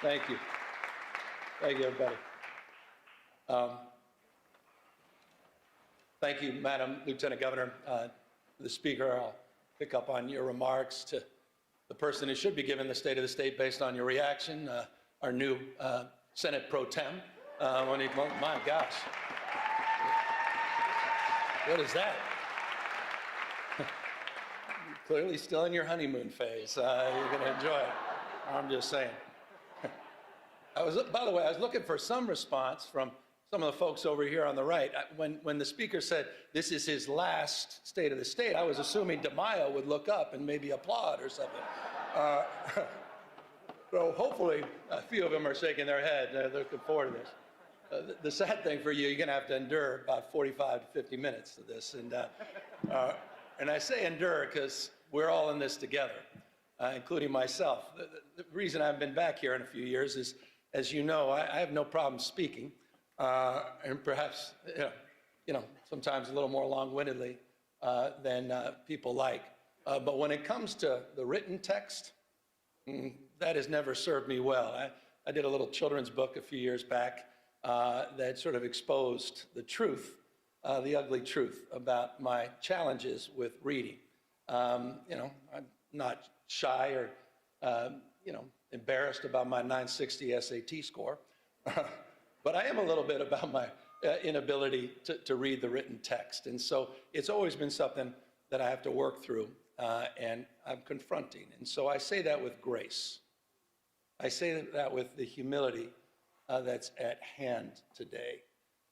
Thank you. Thank you, everybody. Thank you, Madam Lieutenant Governor. The Speaker, I'll pick up on your remarks to the person who should be given the State of the State based on your reaction, our new Senate Pro Tem. My gosh. What is that? You're clearly still in your honeymoon phase. You're going to enjoy it. I'm just saying. By the way, I was looking for some response from some of the folks over here on the right. When the Speaker said this is his last State of the State, I was assuming DeMaio would look up and maybe applaud or something. So hopefully a few of them are shaking their head. They're looking forward to this. The sad thing for you, you're going to have to endure about 45 to 50 minutes of this. And I say endure because we're all in this together, including myself. The reason I've been back here in a few years is, as you know, I have no problem speaking, and perhaps, sometimes a little more long-windedly than people like. But when it comes to the written text, that has never served me well. I did a little children's book a few years back that sort of exposed the truth, the ugly truth about my challenges with reading. I'm not shy or, embarrassed about my 960 SAT score, but I am a little bit about my inability to read the written text. And so it's always been something that I have to work through, and I'm confronting. And so I say that with grace. I say that with the humility that's at hand today.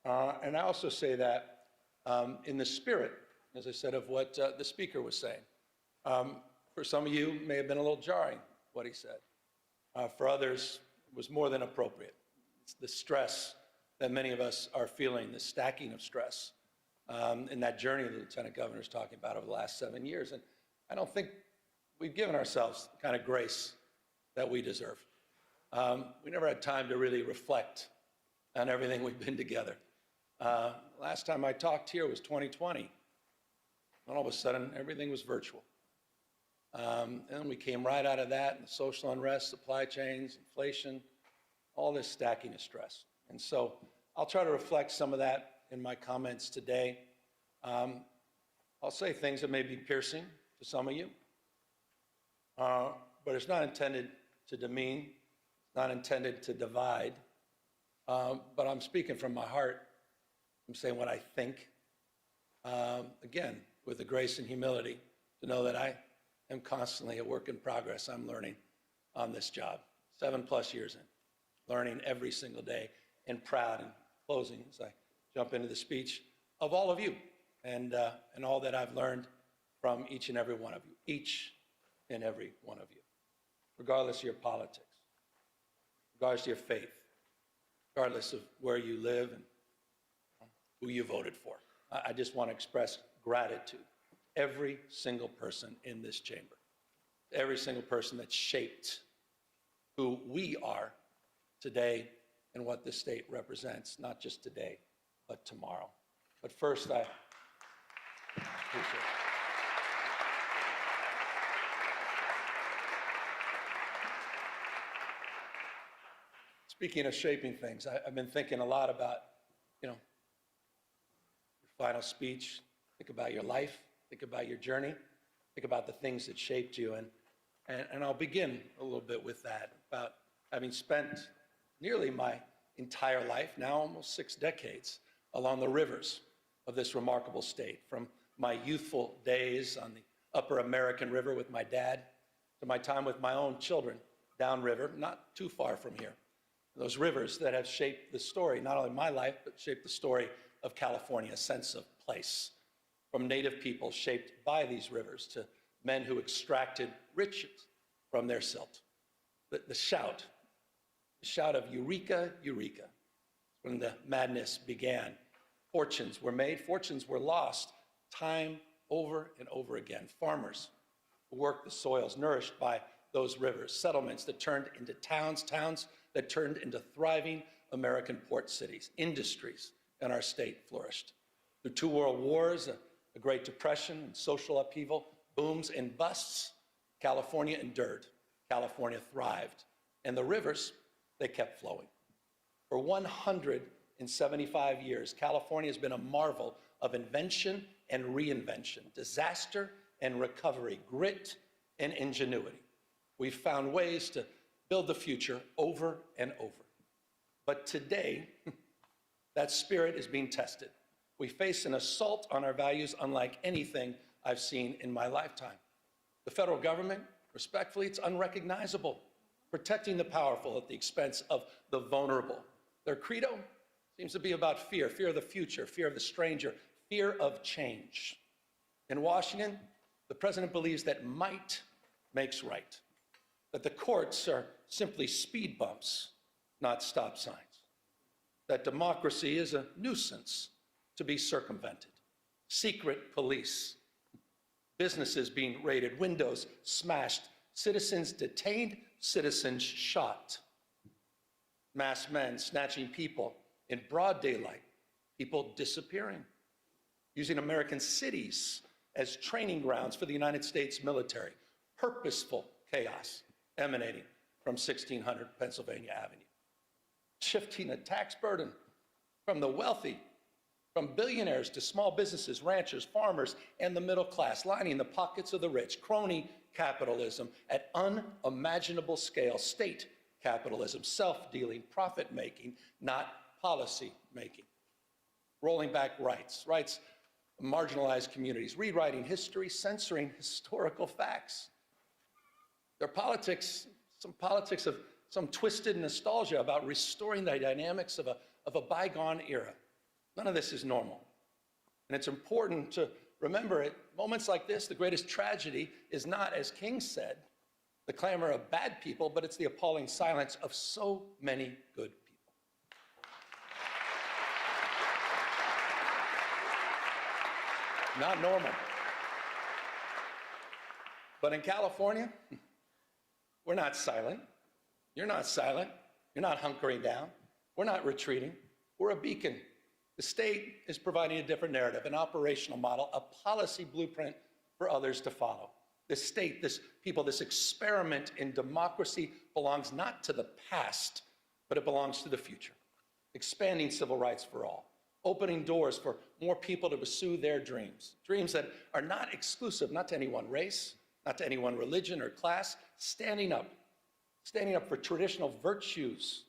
And I also say that in the spirit, as I said, of what the Speaker was saying. For some of you, it may have been a little jarring, what he said. For others, it was more than appropriate. It's the stress that many of us are feeling, the stacking of stress in that journey the Lieutenant Governor is talking about over the last 7 years. And I don't think we've given ourselves the kind of grace that we deserve. We never had time to really reflect on everything we've been together. Last time I talked here was 2020. And all of a sudden, everything was virtual. And we came right out of that, and social unrest, supply chains, inflation, all this stacking of stress. And so I'll try to reflect some of that in my comments today. I'll say things that may be piercing to some of you, but it's not intended to demean, it's not intended to divide, but I'm speaking from my heart. I'm saying what I think, again, with the grace and humility to know that I am constantly a work in progress. I'm learning on this job, 7+ years in, learning every single day, and proud in closing as I jump into the speech of all of you and all that I've learned from each and every one of you, each and every one of you, regardless of your politics, regardless of your faith, regardless of where you live and who you voted for. I just want to express gratitude. Every single person in this chamber, every single person that shaped who we are today and what this state represents, not just today, but tomorrow. But first, I appreciate it. Speaking of shaping things, I've been thinking a lot about, your final speech. Think about your life. Think about your journey. Think about the things that shaped you. And I'll begin a little bit with that, about having spent nearly my entire life, now almost 6 decades, along the rivers of this remarkable state, from my youthful days on the upper American River with my dad, to my time with my own children downriver, not too far from here. Those rivers that have shaped the story, not only my life, but shaped the story of California, a sense of place. From native people shaped by these rivers to men who extracted riches from their silt. The shout of Eureka, Eureka, when the madness began. Fortunes were made, fortunes were lost, time over and over again. Farmers who worked the soils nourished by those rivers, settlements that turned into towns, towns that turned into thriving American port cities, industries in our state flourished. Through 2 world wars, a Great Depression, and social upheaval, booms and busts, California endured. California thrived. And the rivers they kept flowing. For 175 years, California has been a marvel of invention and reinvention, disaster and recovery, grit and ingenuity. We've found ways to build the future over and over. But today, that spirit is being tested. We face an assault on our values unlike anything I've seen in my lifetime. The federal government, respectfully, it's unrecognizable, protecting the powerful at the expense of the vulnerable. Their credo seems to be about fear, fear of the future, fear of the stranger, fear of change. In Washington, the president believes that might makes right, that the courts are simply speed bumps, not stop signs, that democracy is a nuisance to be circumvented, secret police, businesses being raided, windows smashed, citizens detained, citizens shot, masked men snatching people in broad daylight, people disappearing, using American cities as training grounds for the United States military, purposeful chaos emanating from 1600 Pennsylvania Avenue, shifting a tax burden from the wealthy, from billionaires to small businesses, ranchers, farmers, and the middle class, lining the pockets of the rich, crony capitalism at unimaginable scale, state capitalism, self-dealing, profit-making, not policy-making, rolling back rights of marginalized communities, rewriting history, censoring historical facts. Their politics, of some twisted nostalgia about restoring the dynamics of a bygone era. None of this is normal. And it's important to remember at moments like this, the greatest tragedy is not, as King said, the clamor of bad people, but it's the appalling silence of so many good people. Not normal. But in California, we're not silent. You're not silent. You're not hunkering down. We're not retreating. We're a beacon. The state is providing a different narrative, an operational model, a policy blueprint for others to follow. This state, this people, this experiment in democracy belongs not to the past, but it belongs to the future. Expanding civil rights for all, opening doors for more people to pursue their dreams, dreams that are not exclusive, not to any one race, not to any one religion or class, standing up for traditional virtues,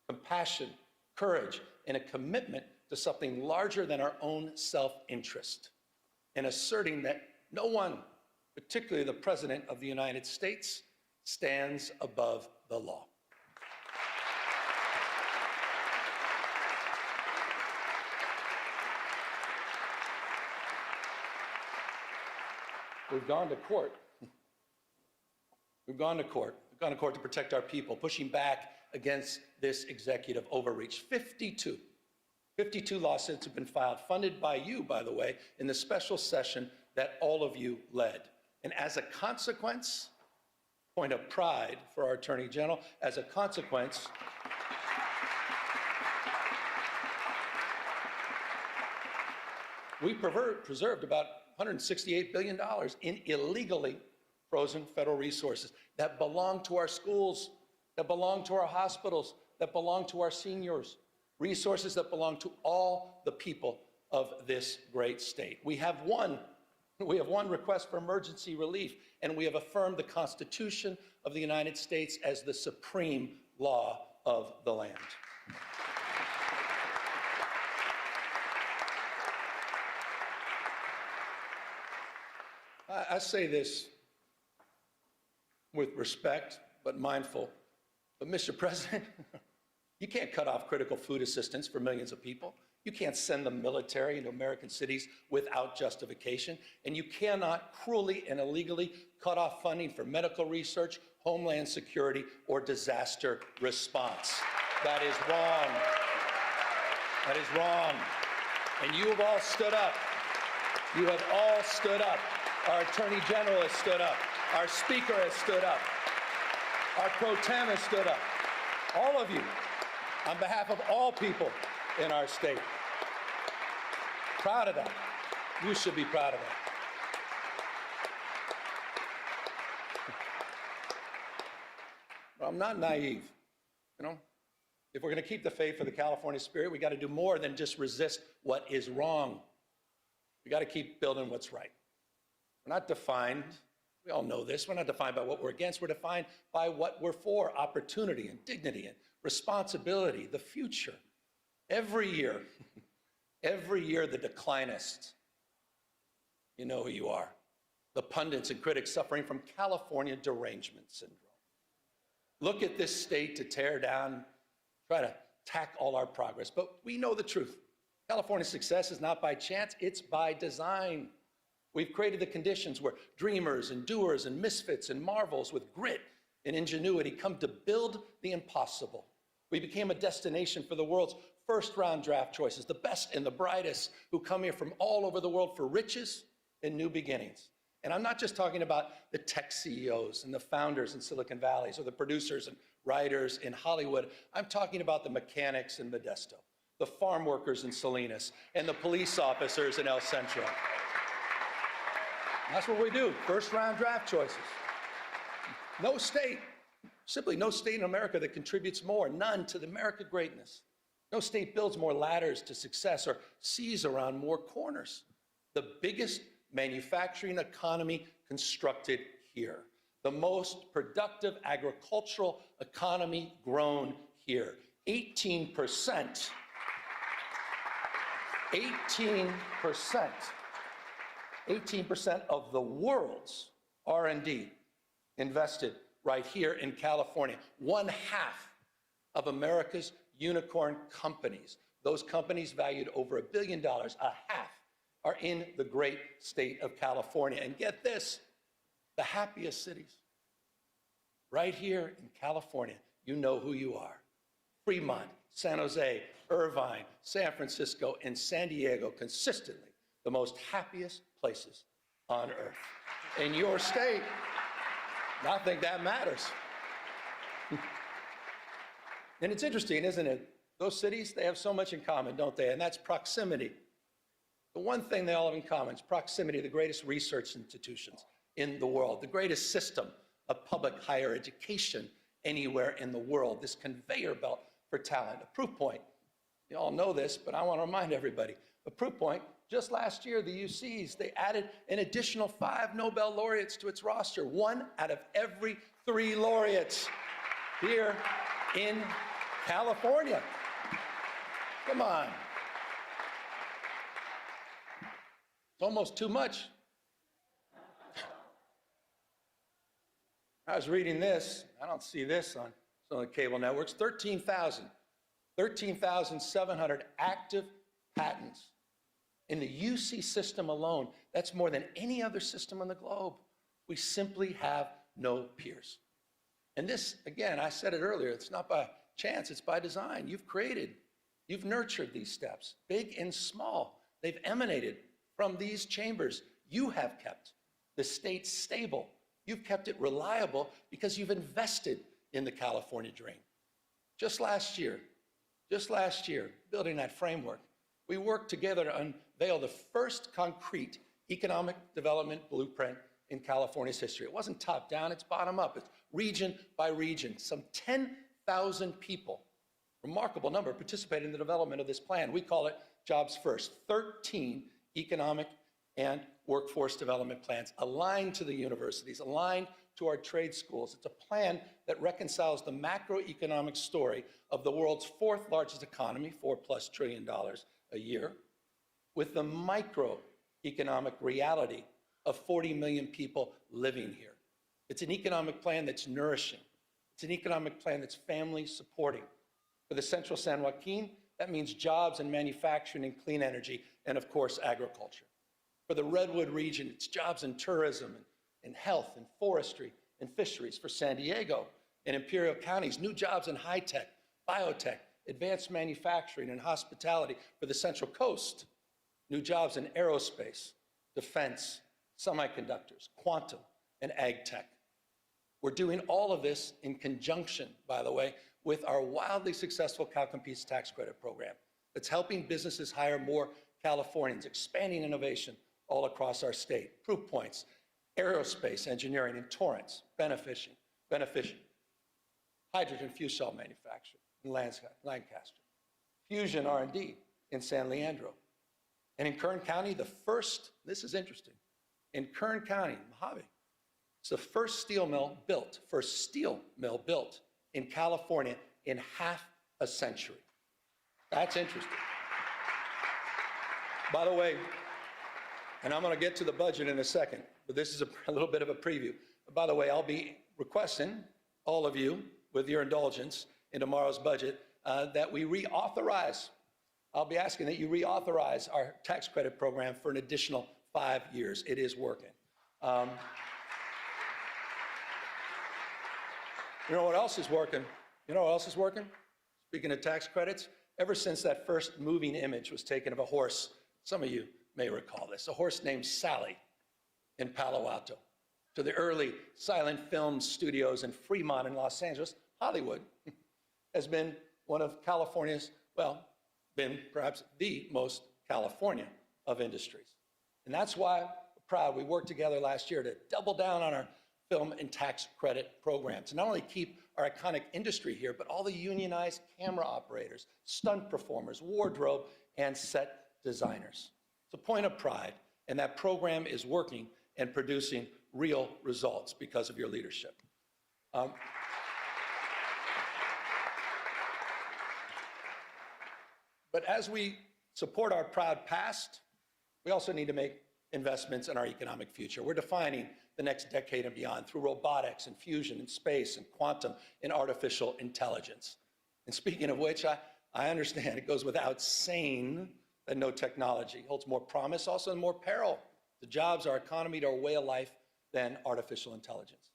compassion, courage, and a commitment to something larger than our own self-interest, and asserting that no one, particularly the President of the United States, stands above the law. We've gone to court. We've gone to court. We've gone to court to protect our people, pushing back against this executive overreach. 52 lawsuits have been filed, funded by you, by the way, in the special session that all of you led. And as a consequence, point of pride for our Attorney General, as a consequence, we preserved about $168 billion in illegally frozen federal resources that belong to our schools, that belong to our hospitals, that belong to our seniors, resources that belong to all the people of this great state. We have one request for emergency relief, and we have affirmed the Constitution of the United States as the supreme law of the land. I say this with respect, but mindful. But Mr. President, you can't cut off critical food assistance for millions of people. You can't send the military into American cities without justification. And you cannot cruelly and illegally cut off funding for medical research, homeland security, or disaster response. That is wrong. That is wrong. And you have all stood up. You have all stood up. Our Attorney General has stood up. Our Speaker has stood up. Our Pro Tem has stood up. All of you, on behalf of all people in our state. Proud of that. You should be proud of that. Well, I'm not naive, you know. If we're going to keep the faith for the California spirit, we got to do more than just resist what is wrong. We got to keep building what's right. We're not defined, we all know this, we're not defined by what we're against, we're defined by what we're for: opportunity and dignity and responsibility, the future. Every year, the declinists, you know who you are, the pundits and critics suffering from California derangement syndrome, look at this state to tear down, try to tack all our progress. But we know the truth. California's success is not by chance, it's by design. We've created the conditions where dreamers and doers and misfits and marvels with grit and ingenuity come to build the impossible. We became a destination for the world's first-round draft choices, the best and the brightest who come here from all over the world for riches and new beginnings. And I'm not just talking about the tech CEOs and the founders in Silicon Valley or the producers and writers in Hollywood. I'm talking about the mechanics in Modesto, the farm workers in Salinas, and the police officers in El Centro. That's what we do, first-round draft choices. No state, simply no state in America that contributes more, none, to the American greatness. No state builds more ladders to success or sees around more corners. The biggest manufacturing economy constructed here. The most productive agricultural economy grown here. 18%. 18% of the world's R&D invested right here in California. 1/2 of America's unicorn companies, those companies valued over $1 billion, 1/2 are in the great state of California. And get this, the happiest cities, right here in California, you know who you are. Fremont, San Jose, Irvine, San Francisco, and San Diego, consistently the most happiest places on earth. In your state, I think that matters. And it's interesting, isn't it? Those cities, they have so much in common, don't they? And that's proximity. The one thing they all have in common is proximity to the greatest research institutions in the world, the greatest system of public higher education anywhere in the world, this conveyor belt for talent. A proof point, you all know this, but I want to remind everybody, a proof point, just last year, the UCs, they added an additional 5 Nobel laureates to its roster, 1 out of every 3 laureates here in California. Come on. It's almost too much. I was reading this, I don't see this on some of the cable networks, 13,700 active patents in the UC system alone. That's more than any other system on the globe. We simply have no peers. And this, again, I said it earlier, it's not by chance, it's by design. You've created, you've nurtured these steps, big and small. They've emanated from these chambers. You have kept the state stable. You've kept it reliable because you've invested in the California dream. Just last year, building that framework, we worked together to unveil the first concrete economic development blueprint in California's history. It wasn't top down, it's bottom up. It's region by region. Some 10,000 people, remarkable number, participated in the development of this plan. We call it Jobs First. 13 economic and workforce development plans aligned to the universities, aligned to our trade schools. It's a plan that reconciles the macroeconomic story of the world's 4th largest economy, $4+ trillion a year, with the microeconomic reality of 40 million people living here. It's an economic plan that's nourishing. It's an economic plan that's family supporting. For the Central San Joaquin, that means jobs in manufacturing and clean energy, and of course, agriculture. For the Redwood region, it's jobs in tourism and health and forestry and fisheries. For San Diego and Imperial counties, new jobs in high tech, biotech, advanced manufacturing and hospitality. For the Central Coast, new jobs in aerospace, defense, semiconductors, quantum, and ag tech. We're doing all of this in conjunction, by the way, with our wildly successful CalCompetes tax credit program that's helping businesses hire more Californians, expanding innovation all across our state. Proof points, aerospace engineering in Torrance, beneficial, hydrogen fuel cell manufacturing in Lancaster, Fusion R&D in San Leandro. And in Kern County, this is interesting, in Kern County, Mojave, it's the first steel mill built in California in half a century. That's interesting. By the way, and I'm going to get to the budget in a second, but this is a little bit of a preview. By the way, I'll be requesting all of you, with your indulgence, in tomorrow's budget, that we reauthorize. I'll be asking that you reauthorize our tax credit program for an additional 5 years. It is working. You know what else is working? You know what else is working? Speaking of tax credits, ever since that first moving image was taken of a horse, some of you may recall this, a horse named Sally in Palo Alto, to the early silent film studios in Fremont in Los Angeles, Hollywood has been one of California's, well, been perhaps the most California of industries. And that's why we're proud we worked together last year to double down on our film and tax credit program to not only keep our iconic industry here, but all the unionized camera operators, stunt performers, wardrobe, and set designers. It's a point of pride, and that program is working and producing real results because of your leadership. But as we support our proud past, we also need to make investments in our economic future. We're defining the next decade and beyond through robotics and fusion and space and quantum and artificial intelligence. And speaking of which, I understand it goes without saying that no technology holds more promise, also and more peril to jobs, our economy, to our way of life than artificial intelligence.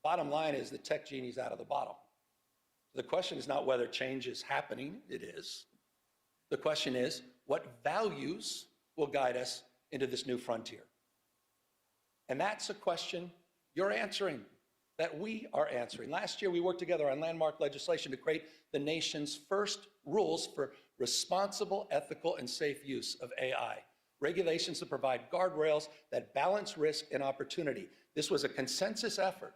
Bottom line is the tech genie's out of the bottle. The question is not whether change is happening, it is. The question is, what values will guide us into this new frontier? And that's a question you're answering, that we are answering. Last year, we worked together on landmark legislation to create the nation's first rules for responsible, ethical, and safe use of AI. Regulations that provide guardrails that balance risk and opportunity. This was a consensus effort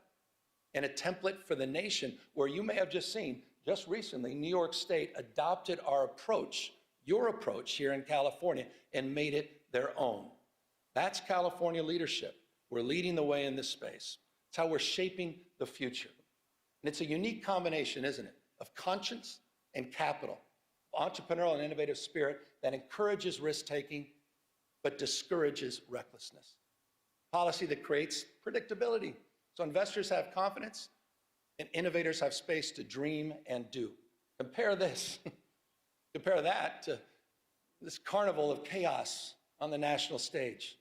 and a template for the nation where you may have just seen, just recently, New York State adopted our approach, your approach here in California, and made it their own. That's California leadership. We're leading the way in this space. It's how we're shaping the future. And it's a unique combination, isn't it, of conscience and capital, entrepreneurial and innovative spirit that encourages risk-taking but discourages recklessness. Policy that creates predictability, so investors have confidence and innovators have space to dream and do. Compare this, compare that to this carnival of chaos on the national stage.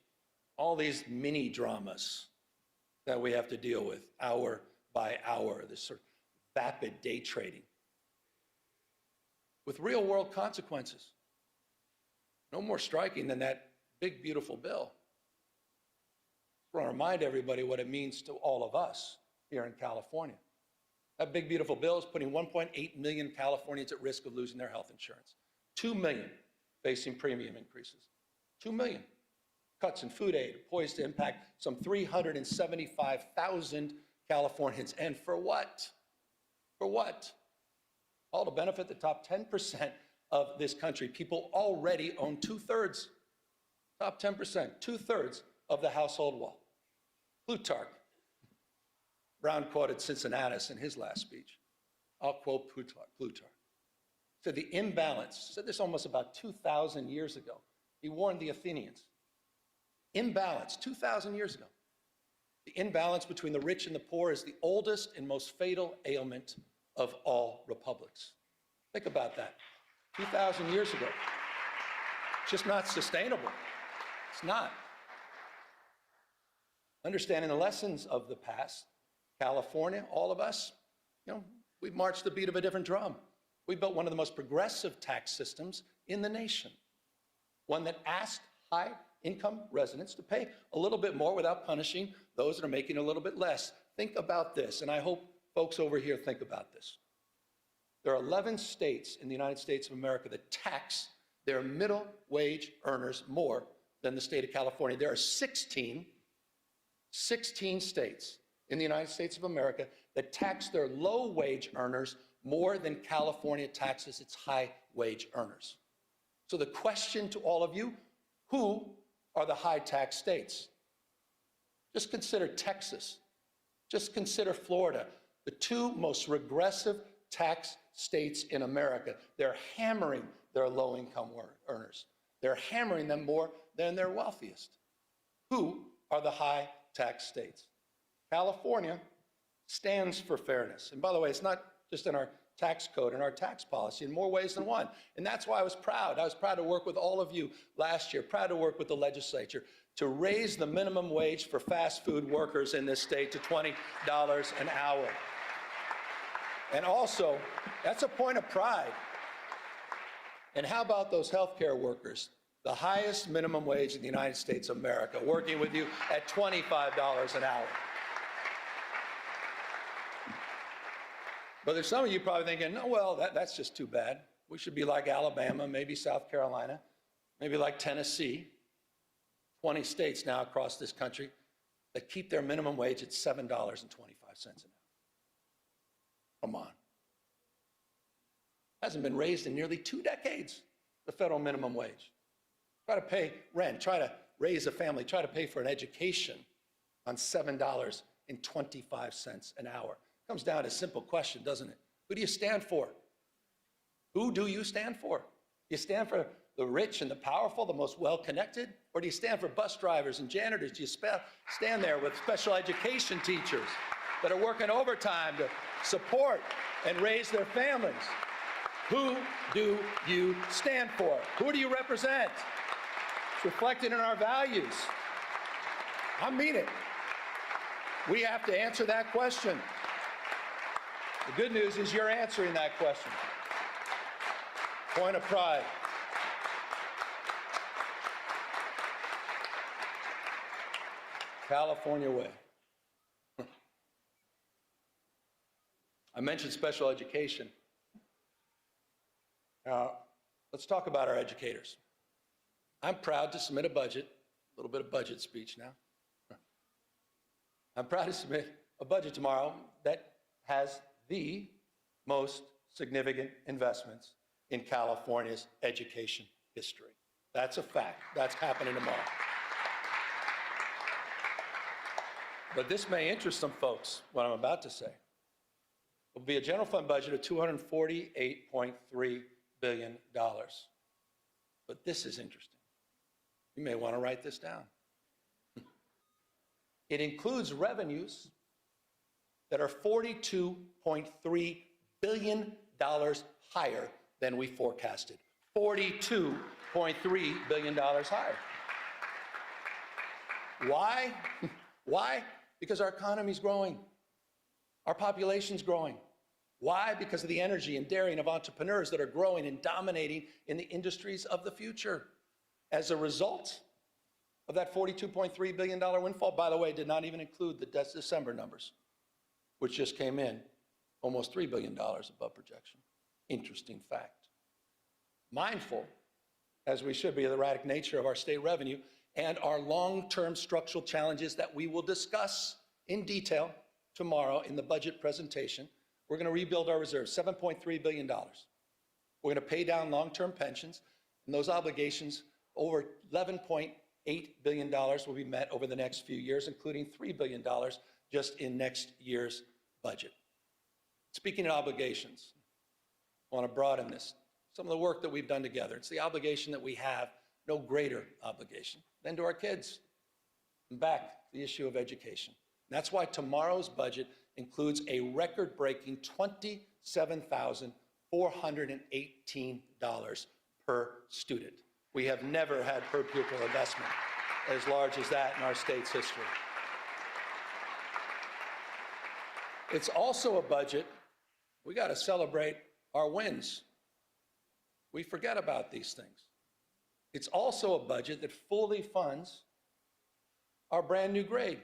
All these mini dramas that we have to deal with hour by hour, this sort of vapid day trading with real world consequences. No more striking than that big, beautiful bill. I want to remind everybody what it means to all of us here in California. That big, beautiful bill is putting 1.8 million Californians at risk of losing their health insurance. 2 million facing premium increases. 2 million. Cuts in food aid poised to impact some 375,000 Californians. And for what? For what? All to benefit the top 10% of this country. People already own 2/3. Top 10%, 2/3 of the household wealth. Plutarch. Brown quoted Cincinnatus in his last speech. I'll quote Plutarch. Said the imbalance, said this almost about 2,000 years ago. He warned the Athenians. Imbalance, 2,000 years ago. The imbalance between the rich and the poor is the oldest and most fatal ailment of all republics. Think about that. 2,000 years ago. It's just not sustainable. It's not. Understanding the lessons of the past, California, all of us, we marched the beat of a different drum. We built one of the most progressive tax systems in the nation. One that asked high-income residents to pay a little bit more without punishing those that are making a little bit less. Think about this, and I hope folks over here think about this. There are 11 states in the United States of America that tax their middle wage earners more than the state of California. There are 16 states in the United States of America that tax their low wage earners more than California taxes its high-wage earners. So the question to all of you, who are the high-tax states? Just consider Texas. Just consider Florida, the two most regressive tax states in America. They're hammering their low-income earners. They're hammering them more than their wealthiest. Who are the high-tax states? California stands for fairness. And by the way, it's not just in our tax code and our tax policy in more ways than one. And that's why I was proud. I was proud to work with all of you last year, proud to work with the legislature to raise the minimum wage for fast food workers in this state to $20 an hour. And also, that's a point of pride. And how about those healthcare workers? The highest minimum wage in the United States of America, working with you at $25 an hour. But there's some of you probably thinking, oh, well, that's just too bad. We should be like Alabama, maybe South Carolina, maybe like Tennessee. 20 states now across this country that keep their minimum wage at $7.25 an hour. Come on. Hasn't been raised in nearly 2 decades, the federal minimum wage. Try to pay rent, try to raise a family, try to pay for an education on $7.25 an hour. Comes down to a simple question, doesn't it? Who do you stand for? Who do you stand for? Do you stand for the rich and the powerful, the most well-connected? Or do you stand for bus drivers and janitors? Do you stand there with special education teachers that are working overtime to support and raise their families? Who do you stand for? Who do you represent? It's reflected in our values. I mean it. We have to answer that question. The good news is you're answering that question. Point of pride. California way. I mentioned special education. Let's talk about our educators. I'm proud to submit a budget, a little bit of budget speech now. I'm proud to submit a budget tomorrow that has the most significant investments in California's education history. That's a fact. That's happening tomorrow. But this may interest some folks, what I'm about to say. It will be a general fund budget of $248.3 billion. But this is interesting. You may want to write this down. It includes revenues that are $42.3 billion higher than we forecasted. $42.3 billion higher. Why? Why? Because our economy's growing. Our population's growing. Why? Because of the energy and daring of entrepreneurs that are growing and dominating in the industries of the future. As a result of that $42.3 billion windfall, by the way, did not even include the December numbers, which just came in almost $3 billion above projection. Interesting fact. Mindful, as we should be, of the erratic nature of our state revenue and our long-term structural challenges that we will discuss in detail tomorrow in the budget presentation, we're going to rebuild our reserves, $7.3 billion. We're going to pay down long-term pensions, and those obligations, over $11.8 billion will be met over the next few years, including $3 billion just in next year's budget. Speaking of obligations, I want to broaden this. Some of the work that we've done together, it's the obligation that we have, no greater obligation than to our kids. And back to the issue of education. And that's why tomorrow's budget includes a record-breaking $27,418 per student. We have never had per pupil investment as large as that in our state's history. It's also a budget, we got to celebrate our wins. We forget about these things. It's also a budget that fully funds our brand new grade,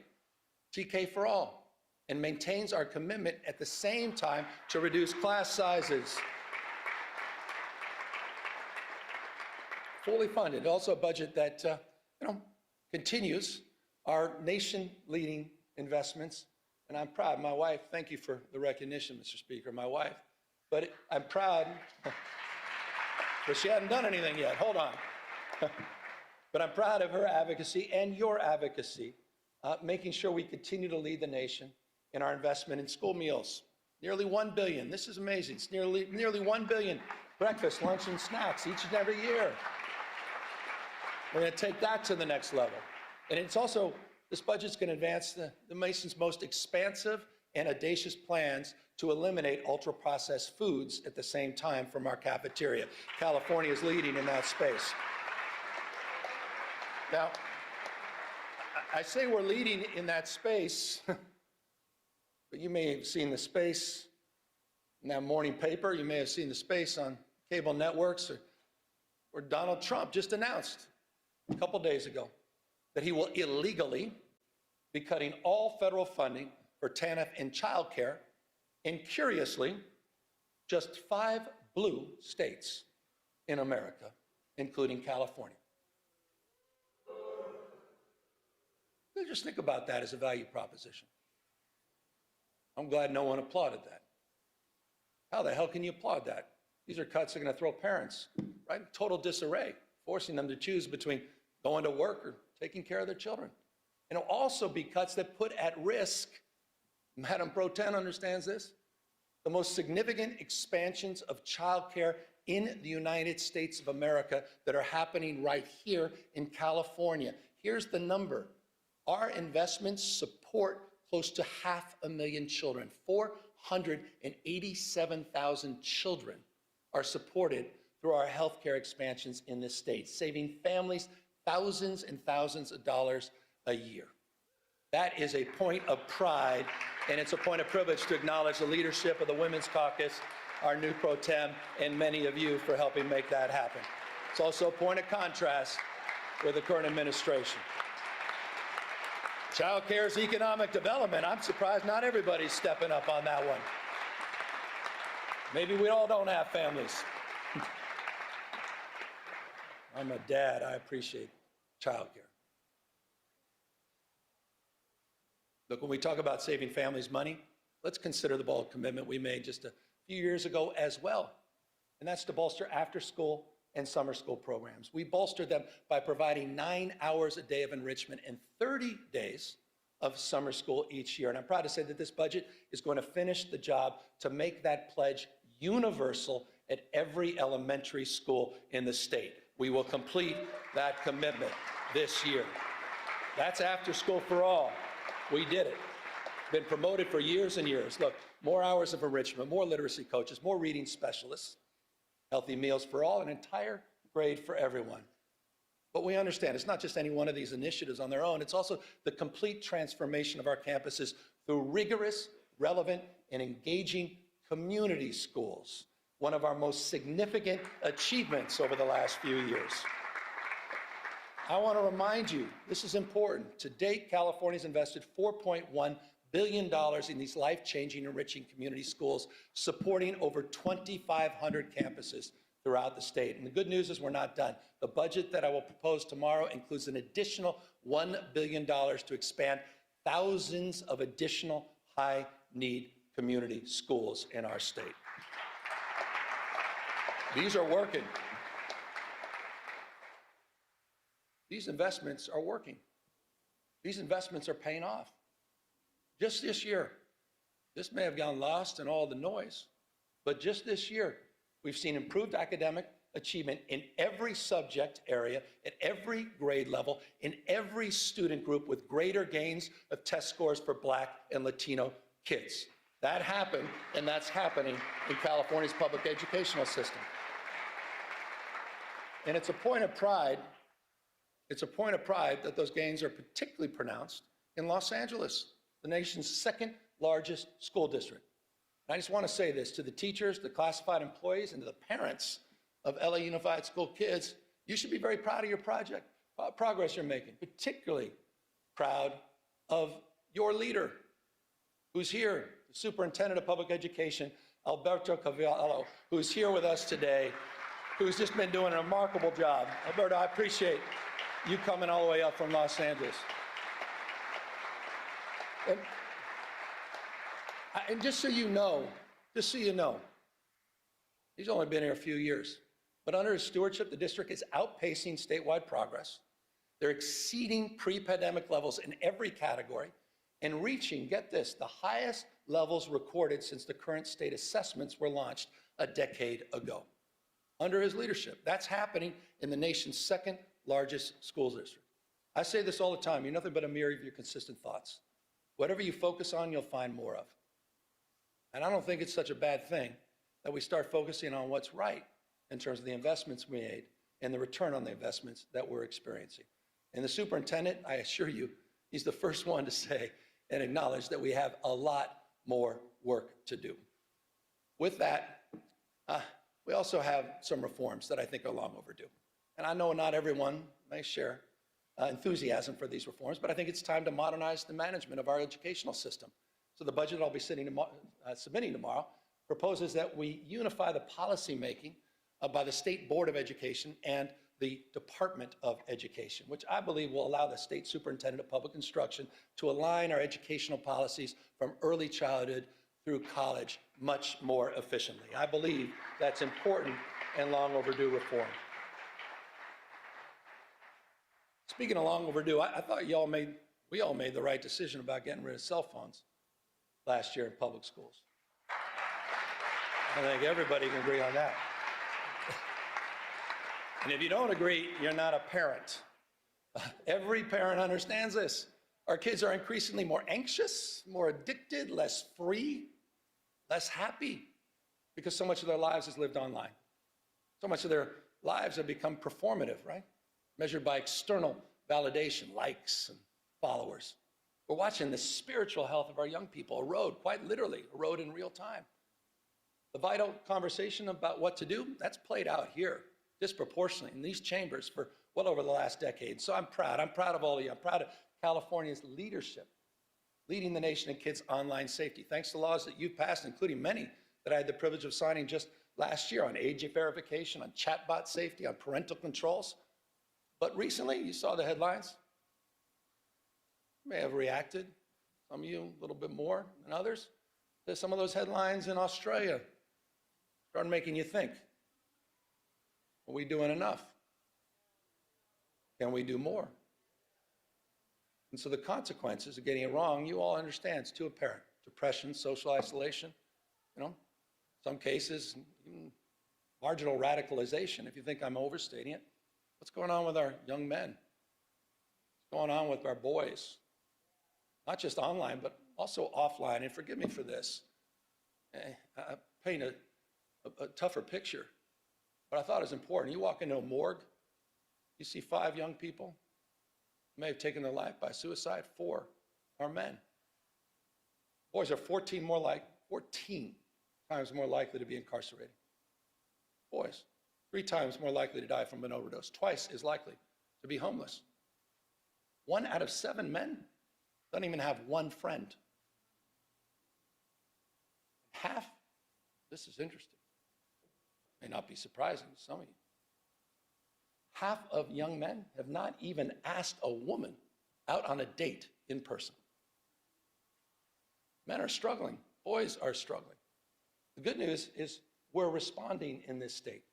TK for All, and maintains our commitment at the same time to reduce class sizes. Fully funded. Also a budget that continues our nation-leading investments. And I'm proud. My wife, thank you for the recognition, Mr. Speaker. My wife But I'm proud, but she hadn't done anything yet. Hold on. But I'm proud of her advocacy and your advocacy, making sure we continue to lead the nation in our investment in school meals. Nearly $1 billion. This is amazing. It's nearly $1 billion breakfast, lunch, and snacks each and every year. We're going to take that to the next level. And it's also, this budget's going to advance the nation's most expansive and audacious plans to eliminate ultra-processed foods at the same time from our cafeteria. California is leading in that space. Now, I say we're leading in that space, but you may have seen the space in that morning paper. You may have seen the space on cable networks, or Donald Trump just announced a couple days ago that he will illegally be cutting all federal funding for TANF and childcare, and curiously, just 5 blue states in America, including California. Just think about that as a value proposition. I'm glad no one applauded that. How the hell can you applaud that? These are cuts that are going to throw parents right in total disarray, forcing them to choose between going to work or taking care of their children. And it'll also be cuts that put at risk, Madam Pro Tem understands this, the most significant expansions of childcare in the United States of America that are happening right here in California. Here's the number. Our investments support close to 500,000 children. 487,000 children are supported through our healthcare expansions in this state, saving families thousands and thousands of dollars a year. That is a point of pride, and it's a point of privilege to acknowledge the leadership of the Women's Caucus, our new pro tem, and many of you for helping make that happen. It's also a point of contrast with the current administration. Child care is economic development. I'm surprised not everybody's stepping up on that one. Maybe we all don't have families. I'm a dad. I appreciate child care. Look, when we talk about saving families money, let's consider the bold commitment we made just a few years ago as well, and that's to bolster after-school and summer school programs. We bolstered them by providing 9 hours a day of enrichment and 30 days of summer school each year. And I'm proud to say that this budget is going to finish the job to make that pledge universal at every elementary school in the state. We will complete that commitment this year. That's after school for all. We did it. Been promoted for years and years. Look, more hours of enrichment, more literacy coaches, more reading specialists, healthy meals for all, an entire grade for everyone. But we understand it's not just any one of these initiatives on their own. It's also the complete transformation of our campuses through rigorous, relevant, and engaging community schools, one of our most significant achievements over the last few years. I want to remind you, this is important. To date, California's invested $4.1 billion in these life-changing, enriching community schools, supporting over 2,500 campuses throughout the state. And the good news is we're not done. The budget that I will propose tomorrow includes an additional $1 billion to expand thousands of additional high-need community schools in our state. These are working. These investments are working. These investments are paying off. Just this year, this may have gone lost in all the noise, but just this year, we've seen improved academic achievement in every subject area, at every grade level, in every student group, with greater gains of test scores for Black and Latino kids. That happened, and that's happening in California's public educational system. And it's a point of pride. It's a point of pride that those gains are particularly pronounced in Los Angeles, the nation's second largest school district. And I just want to say this to the teachers, the classified employees, and to the parents of LA Unified School kids. You should be very proud of your progress you're making, particularly proud of your leader who's here, the Superintendent of Public Education, Alberto Cavallo, who's here with us today, who's just been doing a remarkable job. Alberto, I appreciate you coming all the way up from Los Angeles. And just so you know, He's only been here a few years. But under his stewardship, the district is outpacing statewide progress. They're exceeding pre-pandemic levels in every category and reaching, get this, the highest levels recorded since the current state assessments were launched a decade ago. Under his leadership, that's happening in the nation's second largest school district. I say this all the time, you're nothing but a mirror of your consistent thoughts. Whatever you focus on, you'll find more of. And I don't think it's such a bad thing that we start focusing on what's right in terms of the investments we made and the return on the investments that we're experiencing. And the superintendent, I assure you, he's the first one to say and acknowledge that we have a lot more work to do. With that, we also have some reforms that I think are long overdue. And I know not everyone may share enthusiasm for these reforms, but I think it's time to modernize the management of our educational system. So the budget I'll be submitting tomorrow proposes that we unify the policy making by the State Board of Education and the Department of Education, which I believe will allow the State Superintendent of Public Instruction to align our educational policies from early childhood through college much more efficiently. I believe that's important and long overdue reform. Speaking of long overdue, I thought we all made the right decision about getting rid of cell phones last year in public schools. I think everybody can agree on that. And if you don't agree, you're not a parent. Every parent understands this. Our kids are increasingly more anxious, more addicted, less free, less happy, because so much of their lives is lived online. So much of their lives have become performative, right? Measured by external validation, likes and followers. We're watching the spiritual health of our young people erode, quite literally, erode in real time. The vital conversation about what to do, that's played out here disproportionately in these chambers for well over the last decade. So I'm proud of all of you. I'm proud of California's leadership, leading the nation in kids' online safety, thanks to laws that you've passed, including many that I had the privilege of signing just last year on age verification, on chatbot safety, on parental controls. But recently, you saw the headlines. You may have reacted, some of you a little bit more than others, to some of those headlines in Australia. Started making you think, are we doing enough? Can we do more? And so the consequences of getting it wrong, you all understand, it's too apparent. Depression, social isolation, some cases, even marginal radicalization, if you think I'm overstating it. What's going on with our young men? What's going on with our boys? Not just online, but also offline. And forgive me for this. I paint a tougher picture, but I thought it was important. You walk into a morgue, you see 5 young people who may have taken their life by suicide. 4 are men. Boys are 14 times more likely to be incarcerated. Boys, 3 times more likely to die from an overdose, twice as likely to be homeless. 1 out of 7 men don't even have one friend. Half, this is interesting, may not be surprising to some of you, half of young men have not even asked a woman out on a date in person. Men are struggling, boys are struggling. The good news is we're responding in this state.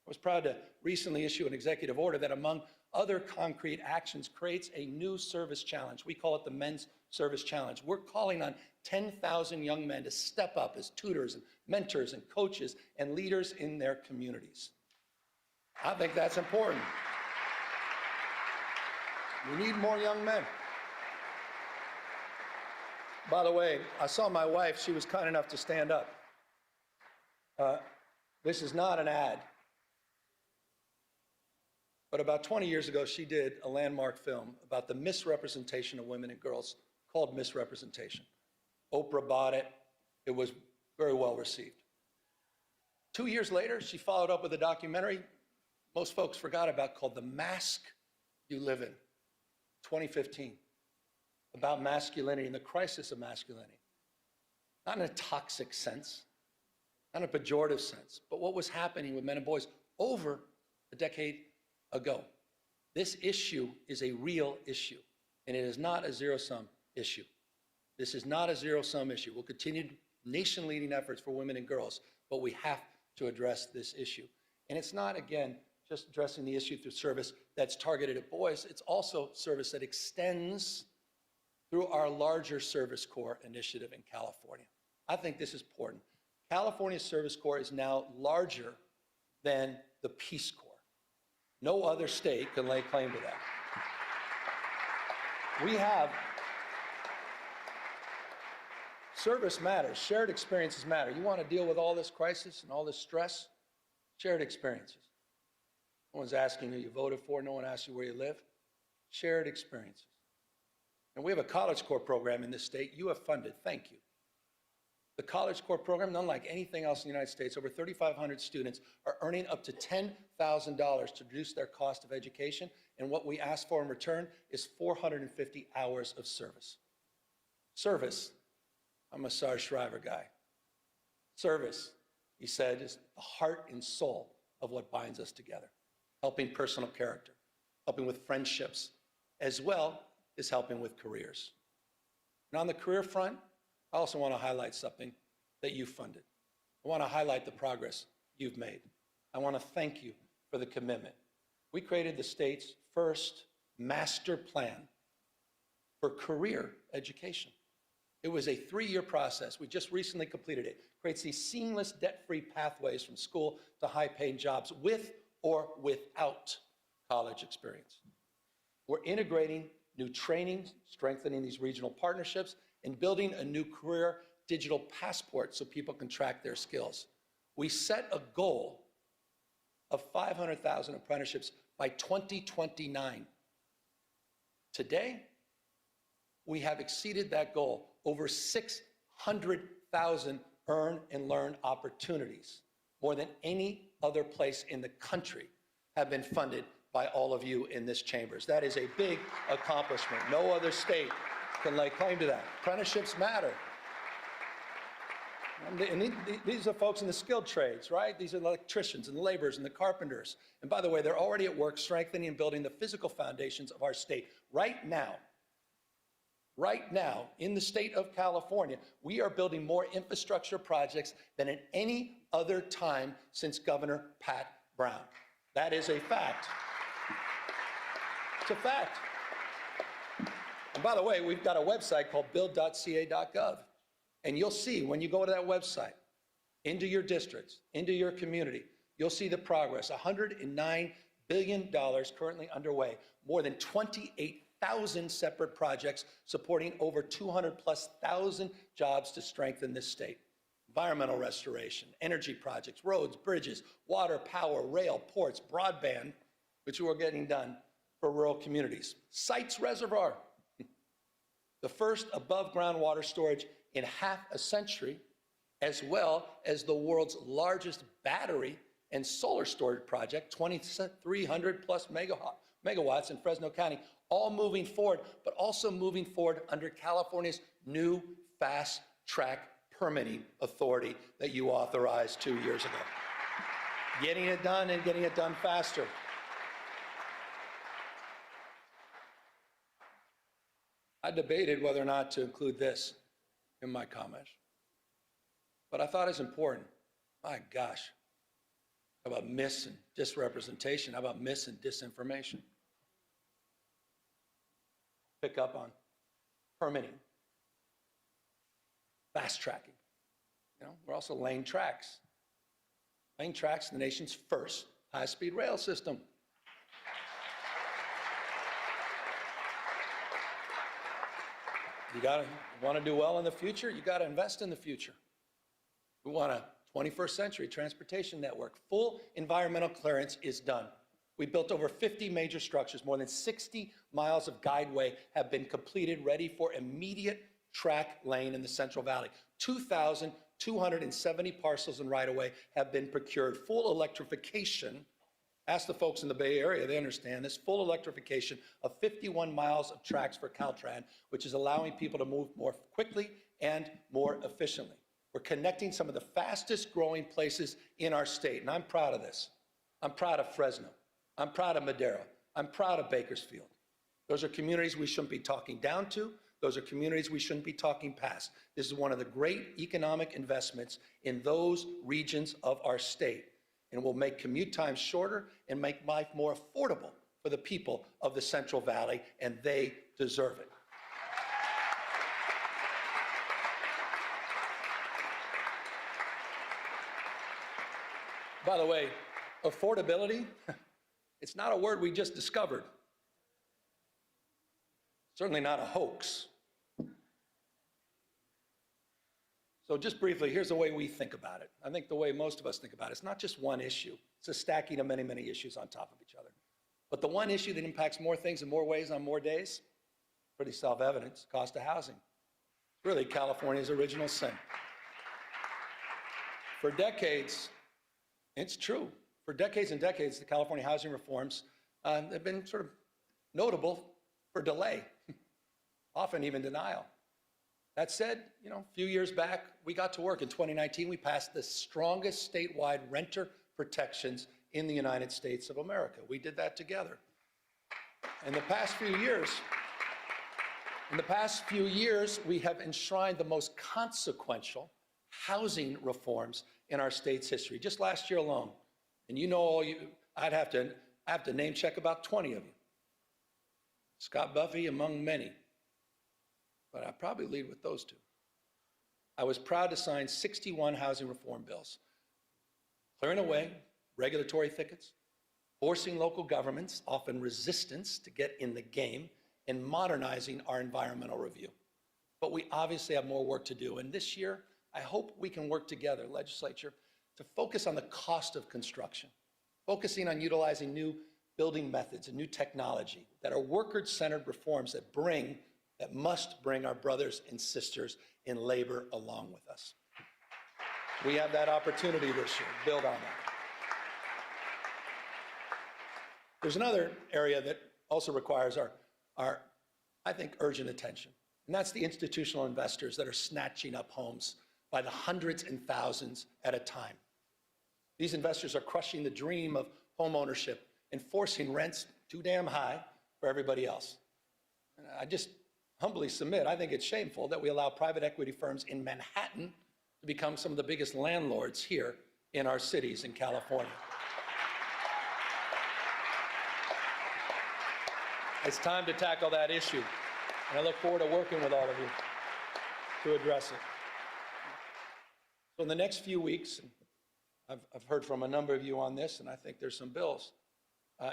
I was proud to recently issue an executive order that, among other concrete actions, creates a new service challenge. We call it the Men's Service Challenge. We're calling on 10,000 young men to step up as tutors and mentors and coaches and leaders in their communities. I think that's important. We need more young men. By the way, I saw my wife. She was kind enough to stand up. This is not an ad. But about 20 years ago, she did a landmark film about the misrepresentation of women and girls called Misrepresentation. Oprah bought it. It was very well received. 2 years later, she followed up with a documentary most folks forgot about called The Mask You Live In, 2015, about masculinity and the crisis of masculinity. Not in a toxic sense, not in a pejorative sense, but what was happening with men and boys over a decade ago. This issue is a real issue, and it is not a zero-sum issue. This is not a zero-sum issue. We'll continue nation-leading efforts for women and girls, but we have to address this issue. And it's not, again, just addressing the issue through service that's targeted at boys. It's also service that extends through our larger Service Corps initiative in California. I think this is important. California Service Corps is now larger than the Peace Corps. No other state can lay claim to that. We have service matters. Shared experiences matter. You want to deal with all this crisis and all this stress? Shared experiences. No one's asking who you voted for. No one asks you where you live. Shared experiences. And we have a College Corps program in this state you have funded. Thank you. The College Corps program, unlike anything else in the United States, over 3,500 students are earning up to $10,000 to reduce their cost of education, and what we ask for in return is 450 hours of service. Service, I'm a Sarge Shriver guy. Service, he said, is the heart and soul of what binds us together, helping personal character, helping with friendships, as well as helping with careers. And on the career front, I also want to highlight something that you funded. I want to highlight the progress you've made. I want to thank you for the commitment. We created the state's first master plan for career education. It was a 3-year process. We just recently completed it. It creates these seamless, debt-free pathways from school to high-paying jobs with or without college experience. We're integrating new training, strengthening these regional partnerships, and building a new career digital passport so people can track their skills. We set a goal of 500,000 apprenticeships by 2029. Today, we have exceeded that goal. Over 600,000 earn and learn opportunities, more than any other place in the country, have been funded by all of you in this chambers. That is a big accomplishment. No other state can lay claim to that. Apprenticeships matter. And these are folks in the skilled trades, right? These are the electricians and the laborers and the carpenters. And by the way, they're already at work strengthening and building the physical foundations of our state. Right now, in the state of California, we are building more infrastructure projects than at any other time since Governor Pat Brown. That is a fact. It's a fact. And by the way, we've got a website called build.ca.gov. And you'll see when you go to that website, into your districts, into your community, you'll see the progress. $109 billion currently underway, more than 28,000 separate projects supporting over 200,000+ jobs to strengthen this state. Environmental restoration, energy projects, roads, bridges, water, power, rail, ports, broadband, which we're getting done for rural communities. Sites Reservoir, the first above-ground water storage in half a century, as well as the world's largest battery and solar storage project, 2,300+ megawatts in Fresno County, all moving forward, but also moving forward under California's new fast-track permitting authority that you authorized 2 years ago. Getting it done and getting it done faster. I debated whether or not to include this in my comments, but I thought it's important. My gosh, how about mis and disrepresentation? How about mis and disinformation? Pick up on permitting, fast tracking. We're also laying tracks. Laying tracks, the nation's first high-speed rail system. You want to do well in the future, you got to invest in the future. We want a 21st century transportation network. Full environmental clearance is done. We built over 50 major structures. More than 60 miles of guideway have been completed, ready for immediate track lane in the Central Valley. 2,270 parcels and right-of-way have been procured. Full electrification. Ask the folks in the Bay Area, they understand this. Full electrification of 51 miles of tracks for Caltrans, which is allowing people to move more quickly and more efficiently. We're connecting some of the fastest growing places in our state, and I'm proud of this. I'm proud of Fresno. I'm proud of Madera. I'm proud of Bakersfield. Those are communities we shouldn't be talking down to. Those are communities we shouldn't be talking past. This is one of the great economic investments in those regions of our state, and will make commute times shorter and make life more affordable for the people of the Central Valley, and they deserve it. By the way, affordability, it's not a word we just discovered. Certainly not a hoax. So just briefly, here's the way we think about it. I think the way most of us think about it, it's not just one issue. It's a stacking of many, many issues on top of each other. But the one issue that impacts more things in more ways on more days, pretty self-evident, it's cost of housing. It's really California's original sin. For decades, it's true. For decades and decades, the California housing reforms have been sort of notable for delay, often even denial. That said, a few years back, we got to work. In 2019, we passed the strongest statewide renter protections in the United States of America. We did that together. In the past few years, we have enshrined the most consequential housing reforms in our state's history. Just last year alone, and I'd have to name check about 20 of you. Scott Buffy among many, but I'd probably lead with those two. I was proud to sign 61 housing reform bills, clearing away regulatory thickets, forcing local governments, often resistance, to get in the game, and modernizing our environmental review. But we obviously have more work to do, and this year, I hope we can work together, legislature, to focus on the cost of construction, focusing on utilizing new building methods and new technology that are worker-centered reforms that must bring our brothers and sisters in labor along with us. We have that opportunity this year. Build on that. There's another area that also requires our, I think, urgent attention, and that's the institutional investors that are snatching up homes by the hundreds and thousands at a time. These investors are crushing the dream of home ownership and forcing rents too damn high for everybody else. And I just humbly submit, I think it's shameful that we allow private equity firms in Manhattan to become some of the biggest landlords here in our cities in California. It's time to tackle that issue, and I look forward to working with all of you to address it. So in the next few weeks, I've heard from a number of you on this, and I think there's some bills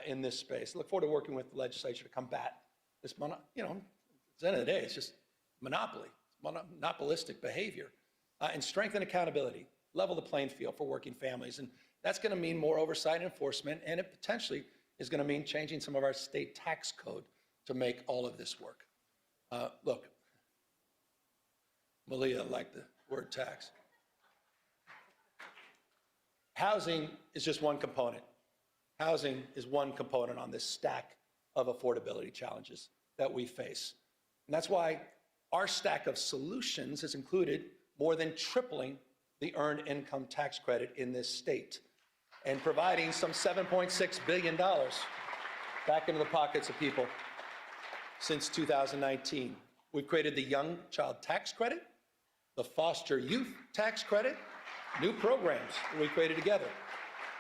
in this space. I look forward to working with the legislature to combat this, at the end of the day, it's just monopoly, monopolistic behavior, and strengthen accountability, level the playing field for working families. And that's going to mean more oversight and enforcement, and it potentially is going to mean changing some of our state tax code to make all of this work. Look, Malia liked the word tax. Housing is just one component. Housing is one component on this stack of affordability challenges that we face. And that's why our stack of solutions has included more than tripling the earned income tax credit in this state and providing some $7.6 billion back into the pockets of people since 2019. We've created the Young Child Tax Credit, the Foster Youth Tax Credit, new programs that we created together.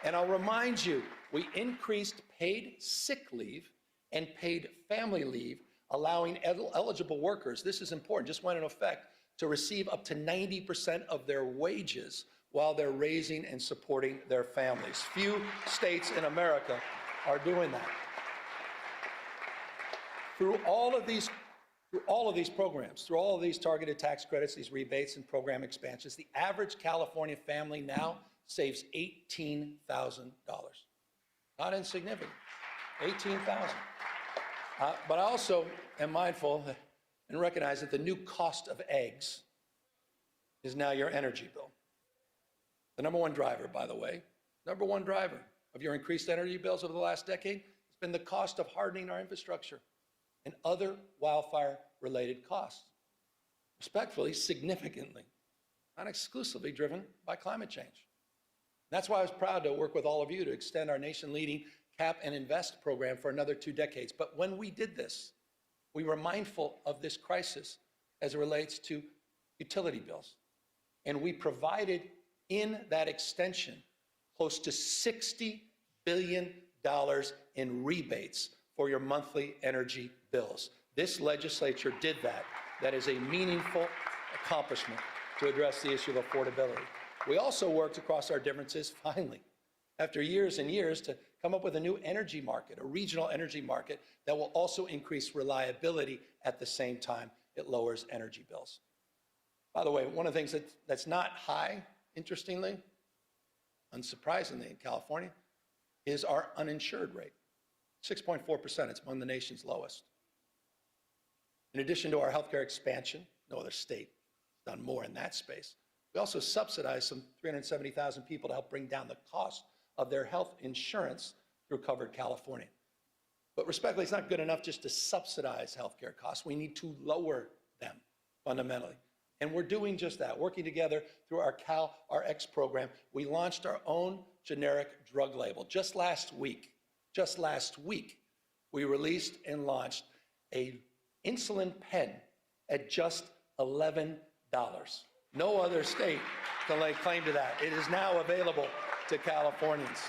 And I'll remind you, we increased paid sick leave and paid family leave, allowing eligible workers, this is important, just went into effect, to receive up to 90% of their wages while they're raising and supporting their families. Few states in America are doing that. Through all of these programs, through all of these targeted tax credits, these rebates and program expansions, the average California family now saves $18,000. Not insignificant, $18,000. But I also am mindful and recognize that the new cost of eggs is now your energy bill. The number one driver, by the way, number one driver of your increased energy bills over the last decade has been the cost of hardening our infrastructure and other wildfire-related costs. Respectfully, significantly, not exclusively driven by climate change. That's why I was proud to work with all of you to extend our nation-leading Cap and Invest program for another 2 decades. But when we did this, We were mindful of this crisis as it relates to utility bills. And we provided in that extension close to $60 billion in rebates for your monthly energy bills. This legislature did that. That is a meaningful accomplishment to address the issue of affordability. We also worked across our differences, finally, after years and years, to come up with a new energy market, a regional energy market that will also increase reliability at the same time it lowers energy bills. By the way, one of the things that's not high, interestingly, unsurprisingly in California, is our uninsured rate. 6.4%, it's among the nation's lowest. In addition to our healthcare expansion, no other state has done more in that space. We also subsidize some 370,000 people to help bring down the cost of their health insurance through Covered California. But respectfully, it's not good enough just to subsidize healthcare costs. We need to lower them fundamentally. And we're doing just that, working together through our CalRx program. We launched our own generic drug label just last week, we released and launched a insulin pen at just $11. No other state can lay claim to that. It is now available to Californians.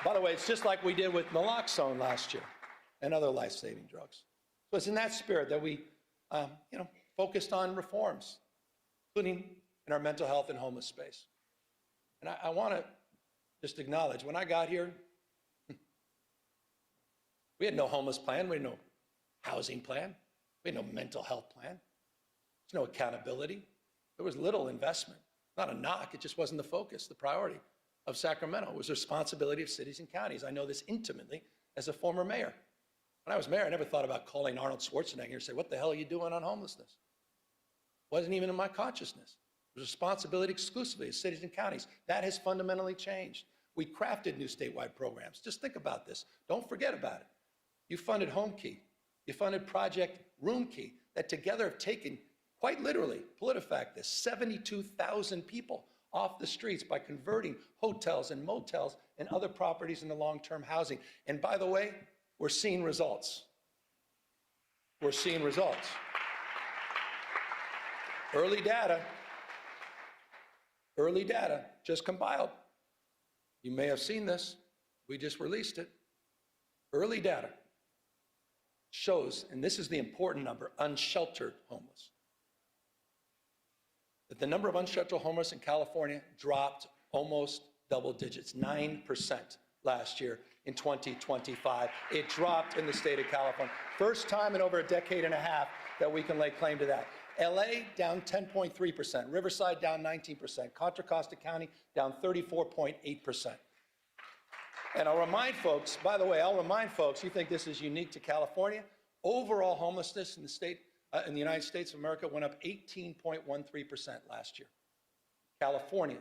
By the way, it's just like we did with naloxone last year and other life-saving drugs. So it's in that spirit that we focused on reforms, including in our mental health and homeless space. And I want to just acknowledge, when I got here, we had no homeless plan, we had no housing plan, we had no mental health plan, there's no accountability. There was little investment. Not a knock, it just wasn't the focus, the priority of Sacramento. It was the responsibility of cities and counties. I know this intimately as a former mayor. When I was mayor, I never thought about calling Arnold Schwarzenegger and say, what the hell are you doing on homelessness? Wasn't even in my consciousness. It was responsibility exclusively of cities and counties. That has fundamentally changed. We crafted new statewide programs. Just think about this. Don't forget about it. You funded Home Key. You funded Project Room Key, that together have taken, quite literally, PolitiFact this, 72,000 people off the streets by converting hotels and motels and other properties into long-term housing. And by the way, we're seeing results. We're seeing results. Early data just compiled. You may have seen this. We just released it. Early data shows, and this is the important number, unsheltered homeless, that the number of unsheltered homeless in California dropped almost double digits, 9% last year in 2025. It dropped in the state of California. First time in over a decade and a half that we can lay claim to that. LA down 10.3%, Riverside down 19%, Contra Costa County down 34.8%. And I'll remind folks, by the way, you think this is unique to California? Overall homelessness in the United States of America went up 18.13% last year. California,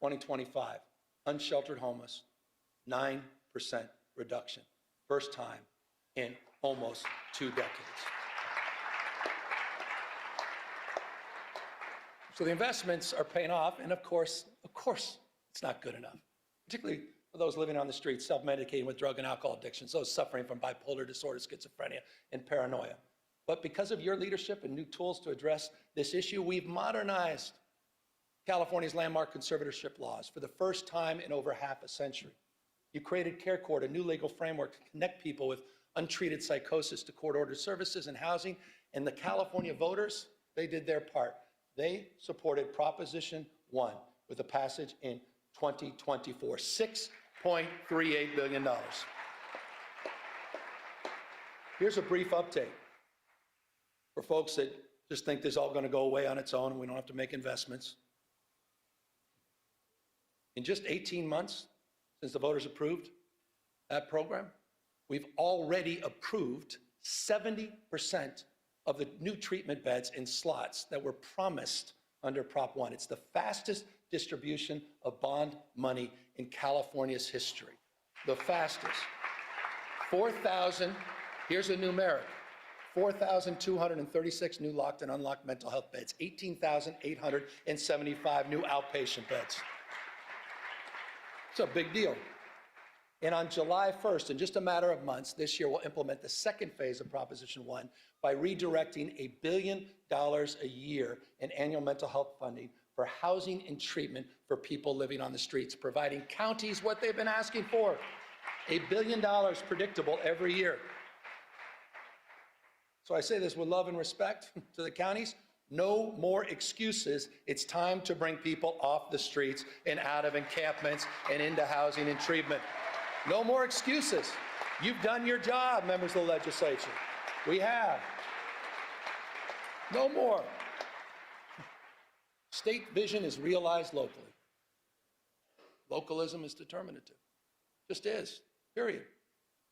2025, unsheltered homeless, 9% reduction. First time in almost 2 decades. So the investments are paying off, and of course, it's not good enough, particularly for those living on the streets, self-medicating with drug and alcohol addictions, those suffering from bipolar disorder, schizophrenia, and paranoia. But because of your leadership and new tools to address this issue, we've modernized California's landmark conservatorship laws for the first time in over half a century. You created Care Court, a new legal framework to connect people with untreated psychosis to court-ordered services and housing, and the California voters, they did their part. They supported Proposition 1 with a passage in 2024, $6.38 billion. Here's a brief update for folks that just think this is all going to go away on its own and we don't have to make investments. In just 18 months since the voters approved that program, we've already approved 70% of the new treatment beds and slots that were promised under Prop 1. It's the fastest distribution of bond money in California's history. The fastest. 4,000, here's a numeric, 4,236 new locked and unlocked mental health beds, 18,875 new outpatient beds. It's a big deal. And on July 1st, in just a matter of months, this year we'll implement the second phase of Proposition 1 by redirecting $1 billion a year in annual mental health funding for housing and treatment for people living on the streets, providing counties what they've been asking for, $1 billion predictable every year. So I say this with love and respect to the counties. No more excuses. It's time to bring people off the streets and out of encampments and into housing and treatment. No more excuses. You've done your job, members of the legislature. We have. No more. State vision is realized locally. Localism is determinative. Just is, period.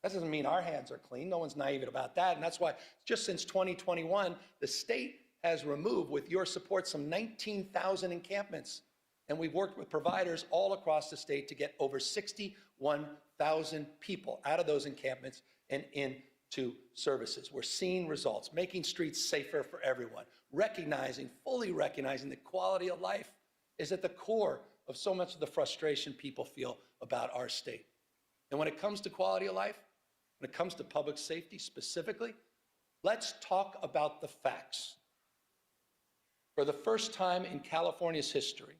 That doesn't mean our hands are clean. No one's naive about that. And that's why just since 2021, the state has removed, with your support, some 19,000 encampments. And we've worked with providers all across the state to get over 61,000 people out of those encampments and into services. We're seeing results, making streets safer for everyone, fully recognizing that quality of life is at the core of so much of the frustration people feel about our state. And when it comes to quality of life, when it comes to public safety specifically, let's talk about the facts. For the first time in California's history,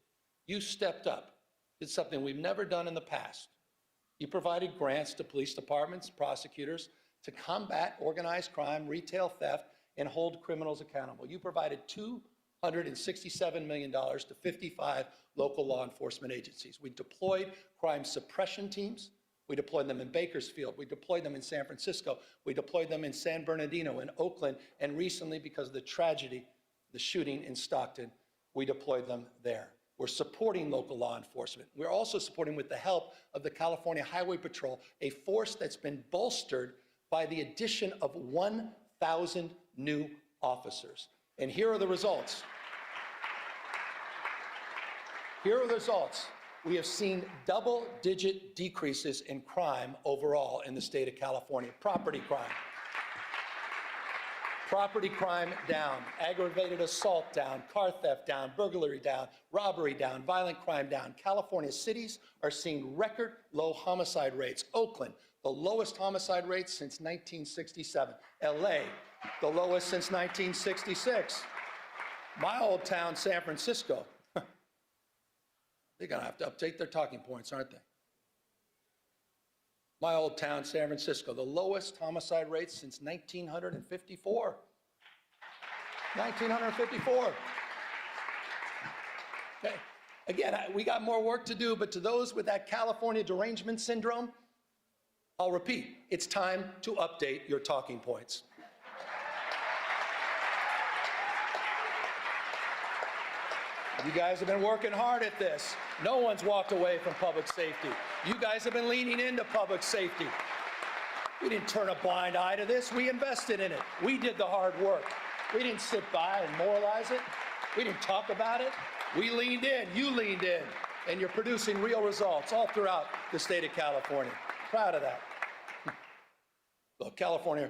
you stepped up, did something we've never done in the past. You provided grants to police departments, prosecutors, to combat organized crime, retail theft, and hold criminals accountable. You provided $267 million to 55 local law enforcement agencies. We deployed crime suppression teams. We deployed them in Bakersfield. We deployed them in San Francisco. We deployed them in San Bernardino, in Oakland, and recently, because of the tragedy, the shooting in Stockton, we deployed them there. We're supporting local law enforcement. We're also supporting, with the help of the California Highway Patrol, a force that's been bolstered by the addition of 1,000 new officers. And here are the results. Here are the results. We have seen double-digit decreases in crime overall in the state of California. Property crime down, aggravated assault down, car theft down, burglary down, robbery down, violent crime down. California cities are seeing record low homicide rates. Oakland, the lowest homicide rates since 1967. LA, the lowest since 1966. My old town, San Francisco, they're gonna have to update their talking points, aren't they? My old town, San Francisco, the lowest homicide rates since 1954. 1954. Okay. Again, we got more work to do, but to those with that California derangement syndrome, I'll repeat, it's time to update your talking points. You guys have been working hard at this. No one's walked away from public safety. You guys have been leaning into public safety. We didn't turn a blind eye to this. We invested in it. We did the hard work. We didn't sit by and moralize it. We didn't talk about it. We leaned in. You leaned in. And you're producing real results all throughout the state of California. Proud of that. Look, California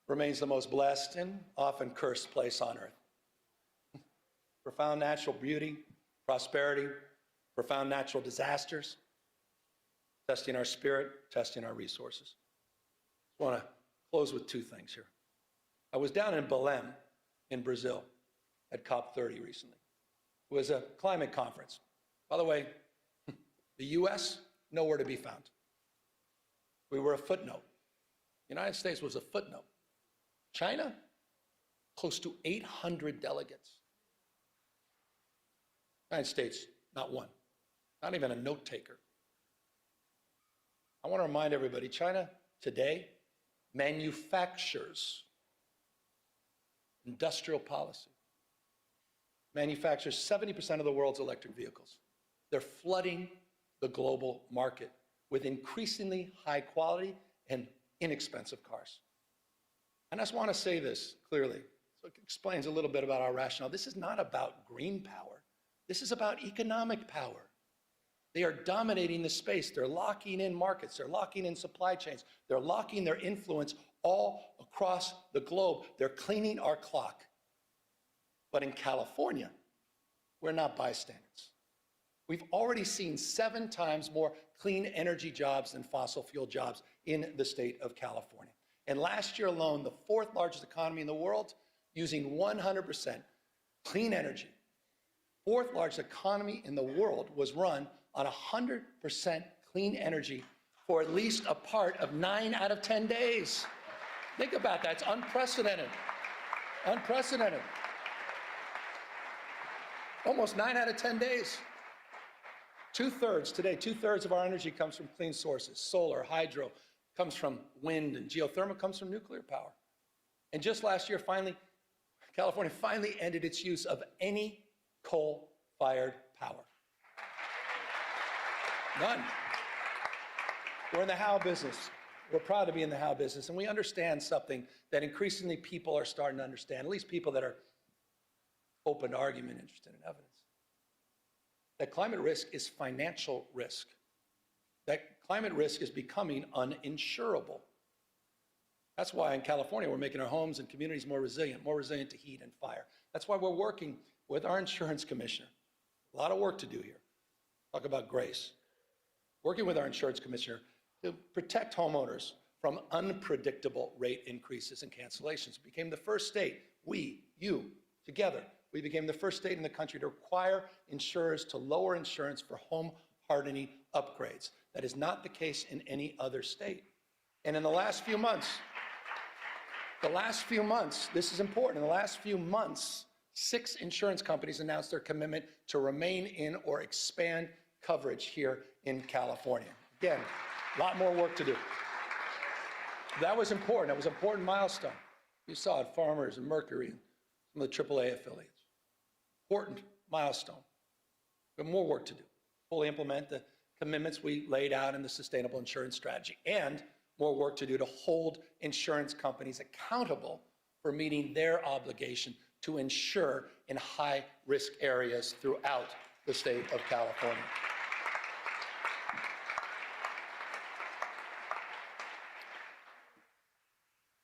remains the most blessed and often cursed place on earth. Profound natural beauty, prosperity, profound natural disasters, testing our spirit, testing our resources. I want to close with two things here. I was down in Belém in Brazil at COP30 recently. It was a climate conference. By the way, the US, nowhere to be found. We were a footnote. The United States was a footnote. China, close to 800 delegates. United States, not one, not even a note taker. I want to remind everybody, China today manufactures industrial policy, manufactures 70% of the world's electric vehicles. They're flooding the global market with increasingly high quality and inexpensive cars. And I just want to say this clearly, so it explains a little bit about our rationale. This is not about green power. This is about economic power. They are dominating the space. They're locking in markets. They're locking in supply chains. They're locking their influence all across the globe. They're cleaning our clock. But in California, we're not bystanders. We've already seen 7 times more clean energy jobs than fossil fuel jobs in the state of California. And last year alone, the fourth largest economy in the world, using 100% clean energy, fourth largest economy in the world was run on 100% clean energy for at least a part of 9 out of 10 days. Think about that. It's unprecedented. Unprecedented. Almost 9 out of 10 days. Two-thirds of our energy comes from clean sources. Solar, hydro comes from wind, and geothermal comes from nuclear power. And just last year, California finally ended its use of any coal-fired power. None. We're in the how business. We're proud to be in the how business, and we understand something that increasingly people are starting to understand, at least people that are open to argument, interested in evidence. That climate risk is financial risk. That climate risk is becoming uninsurable. That's why in California we're making our homes and communities more resilient to heat and fire. That's why we're working with our insurance commissioner. A lot of work to do here. Talk about grace. Working with our insurance commissioner to protect homeowners from unpredictable rate increases and cancellations. We became the first state, together, we became the first state in the country to require insurers to lower insurance for home hardening upgrades. That is not the case in any other state. And in the last few months, this is important, in the last few months, 6 insurance companies announced their commitment to remain in or expand coverage here in California. Again, a lot more work to do. That was important. That was an important milestone. You saw it, Farmers and Mercury and some of the AAA affiliates. Important milestone. We have more work to do. Fully implement the commitments we laid out in the sustainable insurance strategy, and more work to do to hold insurance companies accountable for meeting their obligation to insure in high-risk areas throughout the state of California.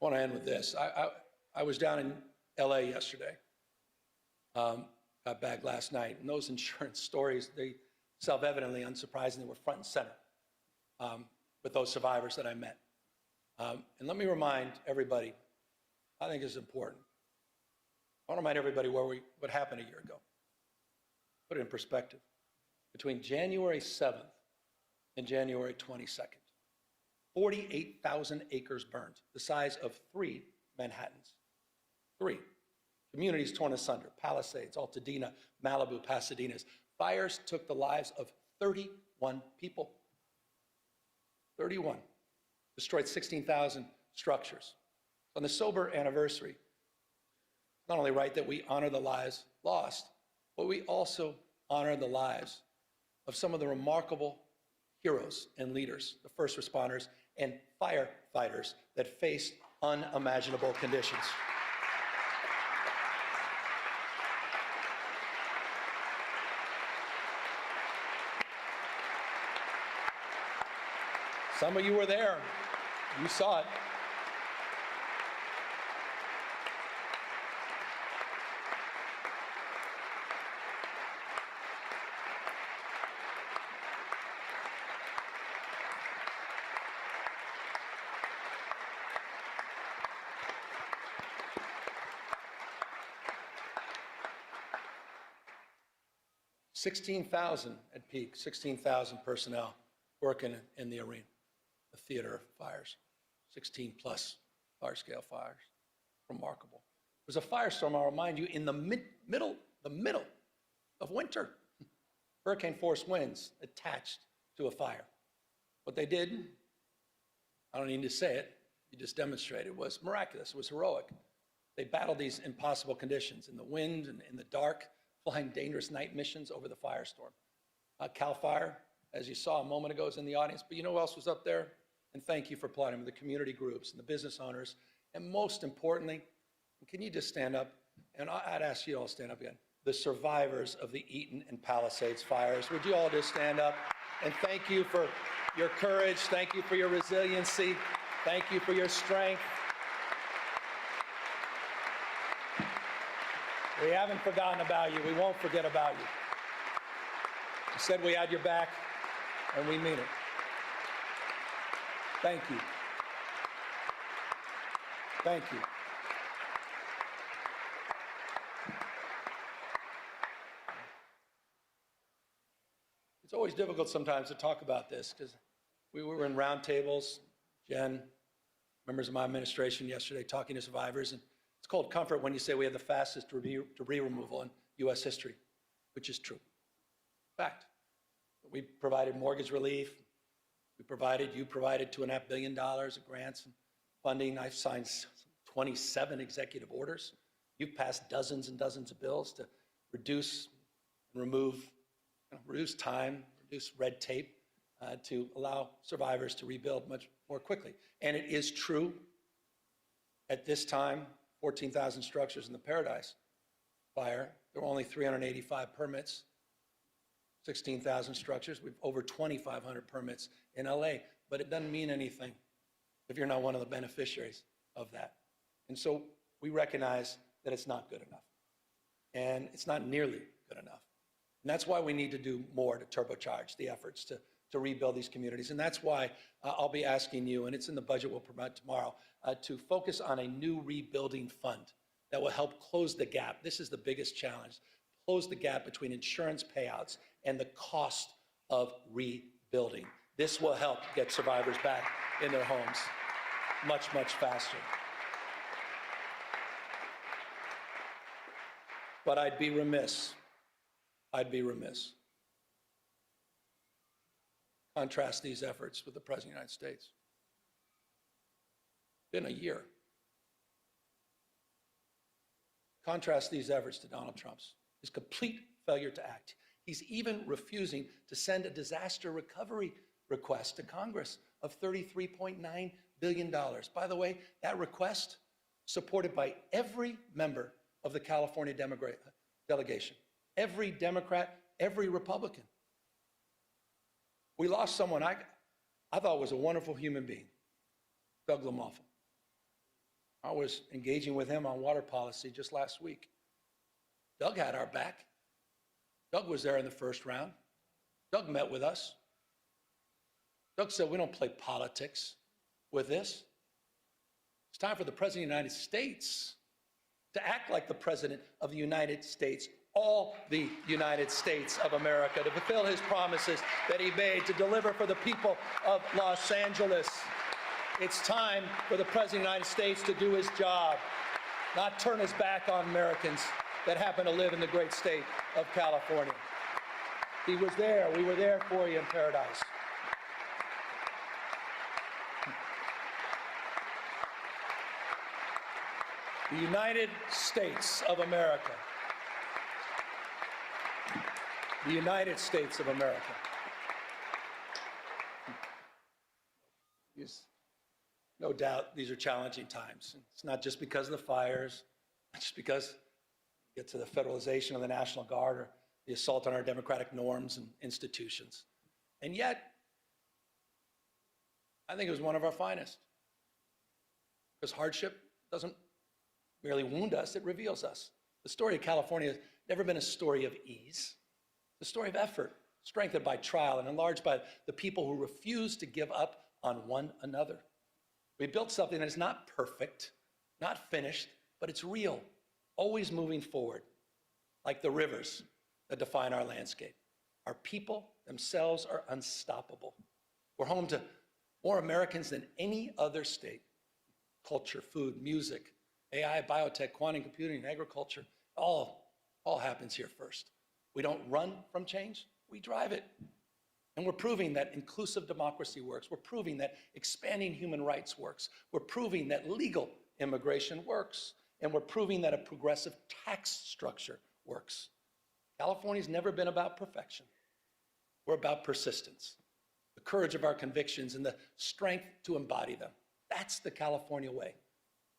I want to end with this. I was down in LA yesterday, got back last night, and those insurance stories, they self-evidently, unsurprisingly, were front and center with those survivors that I met. And let me remind everybody, I think it's important. I want to remind everybody what happened a year ago. Put it in perspective. Between January 7th and January 22nd, 48,000 acres burned, the size of 3 Manhattans. 3. Communities torn asunder, Palisades, Altadena, Malibu, Pasadena's. Fires took the lives of 31 people. 31. Destroyed 16,000 structures. On the sober anniversary, not only right that we honor the lives lost, but we also honor the lives of some of the remarkable heroes and leaders, the first responders and firefighters that faced unimaginable conditions. Some of you were there. You saw it. $16,000 at peak, 16,000 personnel working in the arena, the theater of fires, 16 plus large-scale fires. Remarkable. It was a firestorm, I'll remind you, in the middle of winter. Hurricane force winds attached to a fire. What they did, I don't need to say it, you just demonstrated, was miraculous, it was heroic. They battled these impossible conditions in the wind and in the dark, flying dangerous night missions over the firestorm. CAL FIRE, as you saw a moment ago, is in the audience, but you know who else was up there? And thank you for applauding the community groups and the business owners, and most importantly, can you just stand up? And I'd ask you all to stand up again. The survivors of the Eaton and Palisades fires. Would you all just stand up? And thank you for your courage. Thank you for your resiliency. Thank you for your strength. We haven't forgotten about you. We won't forget about you. We said we had your back, and we mean it. Thank you. Thank you. It's always difficult sometimes to talk about this because we were in roundtables, Jen, members of my administration yesterday talking to survivors, and it's cold comfort when you say we have the fastest debris removal in U.S. history, which is true. Fact. We provided mortgage relief. You provided $2.5 billion of grants and funding. I've signed 27 executive orders. You've passed dozens and dozens of bills to reduce and reduce time, reduce red tape to allow survivors to rebuild much more quickly. And it is true, at this time, 14,000 structures in the Paradise fire, there were only 385 permits, 16,000 structures. We've over 2,500 permits in LA, but it doesn't mean anything if you're not one of the beneficiaries of that. And so we recognize that it's not good enough, and it's not nearly good enough. And that's why we need to do more to turbocharge the efforts to rebuild these communities. And that's why I'll be asking you, and it's in the budget we'll promote tomorrow, to focus on a new rebuilding fund that will help close the gap. This is the biggest challenge, close the gap between insurance payouts and the cost of rebuilding. This will help get survivors back in their homes much, much faster. But I'd be remiss. Contrast these efforts with the President of the United States. Been a year. Contrast these efforts to Donald Trump's, his complete failure to act. He's even refusing to send a disaster recovery request to Congress of $33.9 billion. By the way, that request supported by every member of the California delegation, every Democrat, every Republican. We lost someone I thought was a wonderful human being, Doug LaMalfa. I was engaging with him on water policy just last week. Doug had our back. Doug was there in the first round. Doug met with us. Doug said, we don't play politics with this. It's time for the President of the United States to act like the President of the United States, all the United States of America, to fulfill his promises that he made to deliver for the people of Los Angeles. It's time for the President of the United States to do his job, not turn his back on Americans that happen to live in the great state of California. He was there. We were there for you in Paradise. The United States of America. The United States of America. No doubt these are challenging times. It's not just because of the fires, not just because we get to the federalization of the National Guard or the assault on our democratic norms and institutions. And yet, I think it was one of our finest. Because hardship doesn't merely wound us, it reveals us. The story of California has never been a story of ease. It's a story of effort, strengthened by trial and enlarged by the people who refuse to give up on one another. We built something that is not perfect, not finished, but it's real, always moving forward, like the rivers that define our landscape. Our people themselves are unstoppable. We're home to more Americans than any other state. Culture, food, music, AI, biotech, quantum computing, agriculture, all happens here first. We don't run from change, we drive it. And we're proving that inclusive democracy works. We're proving that expanding human rights works. We're proving that legal immigration works. And we're proving that a progressive tax structure works. California's never been about perfection. We're about persistence, the courage of our convictions, and the strength to embody them. That's the California way.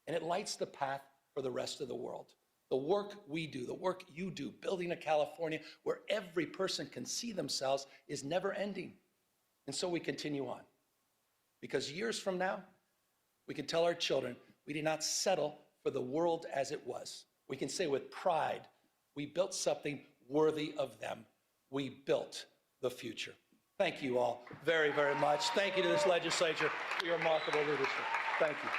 And it lights the path for the rest of the world. The work we do, the work you do, building a California where every person can see themselves is never ending. And so we continue on. Because years from now, we can tell our children we did not settle for the world as it was. We can say with pride, we built something worthy of them. We built the future. Thank you all very, very much. Thank you to this legislature for your remarkable leadership. Thank you.